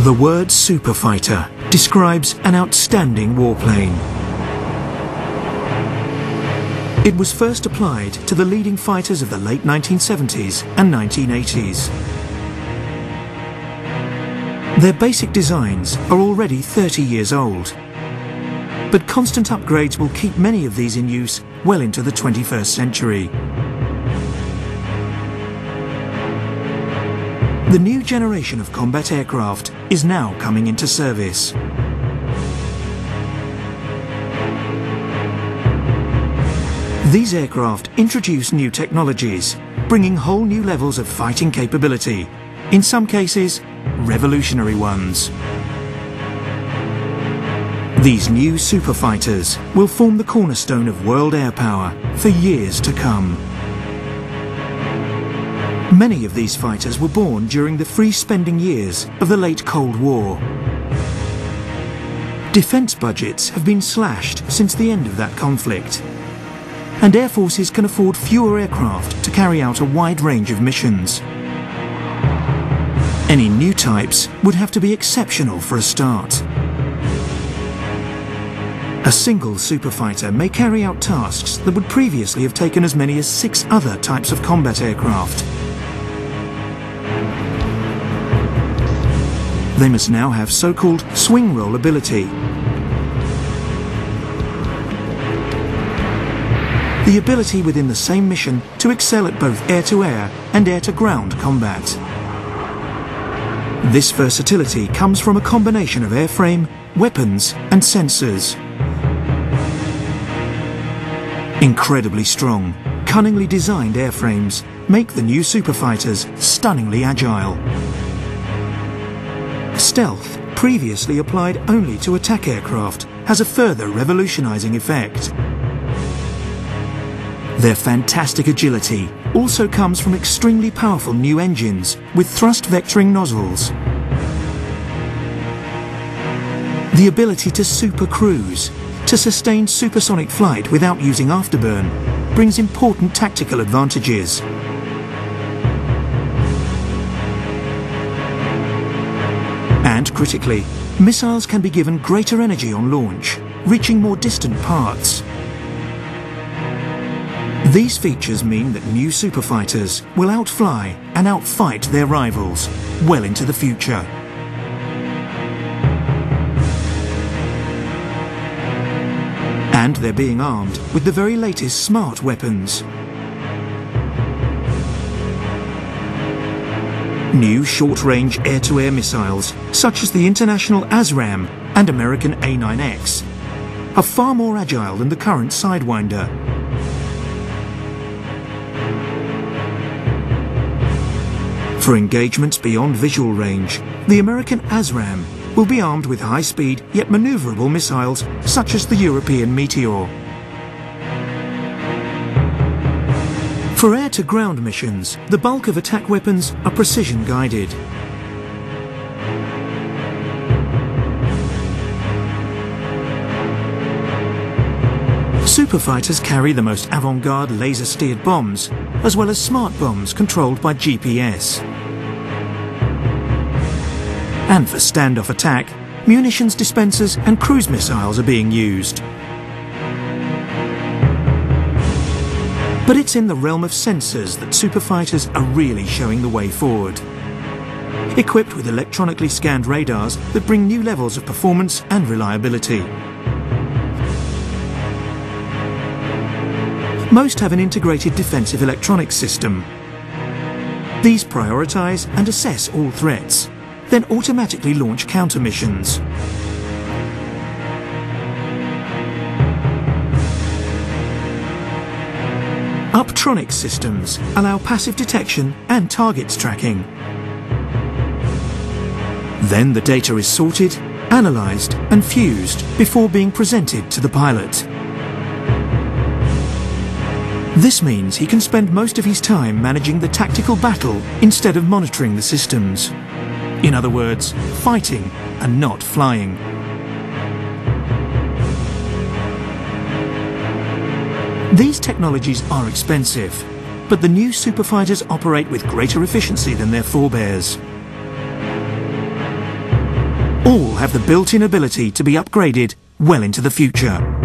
The word Superfighter describes an outstanding warplane. It was first applied to the leading fighters of the late 1970s and 1980s. Their basic designs are already 30 years old, but constant upgrades will keep many of these in use well into the 21st century. The new generation of combat aircraft is now coming into service. These aircraft introduce new technologies, bringing whole new levels of fighting capability, in some cases, revolutionary ones. These new Superfighters will form the cornerstone of world air power for years to come. Many of these fighters were born during the free-spending years of the late Cold War. Defence budgets have been slashed since the end of that conflict, and air forces can afford fewer aircraft to carry out a wide range of missions. Any new types would have to be exceptional for a start. A single Superfighter may carry out tasks that would previously have taken as many as 6 other types of combat aircraft. They must now have so-called swing roll ability. The ability within the same mission to excel at both air-to-air and air-to-ground combat. This versatility comes from a combination of airframe, weapons and sensors. Incredibly strong, cunningly designed airframes make the new Superfighters stunningly agile. Stealth, previously applied only to attack aircraft, has a further revolutionizing effect. Their fantastic agility also comes from extremely powerful new engines with thrust vectoring nozzles. The ability to super cruise, to sustain supersonic flight without using afterburn, brings important tactical advantages. And critically, missiles can be given greater energy on launch, reaching more distant parts. These features mean that new Superfighters will outfly and outfight their rivals well into the future. And they're being armed with the very latest smart weapons. New short-range air-to-air missiles, such as the international ASRAAM and American A9X, are far more agile than the current Sidewinder. For engagements beyond visual range, the American ASRAAM will be armed with high-speed yet manoeuvrable missiles such as the European Meteor. For air-to-ground missions, the bulk of attack weapons are precision-guided. Superfighters carry the most avant-garde laser-steered bombs, as well as smart bombs controlled by GPS. And for standoff attack, munitions dispensers and cruise missiles are being used. But it's in the realm of sensors that Superfighters are really showing the way forward. Equipped with electronically scanned radars that bring new levels of performance and reliability. Most have an integrated defensive electronics system. These prioritize and assess all threats, then automatically launch counter-missions. Uptronic systems allow passive detection and targets tracking. Then the data is sorted, analysed and fused before being presented to the pilot. This means he can spend most of his time managing the tactical battle instead of monitoring the systems. In other words, fighting and not flying. These technologies are expensive, but the new Superfighters operate with greater efficiency than their forebears. have the built-in ability to be upgraded well into the future.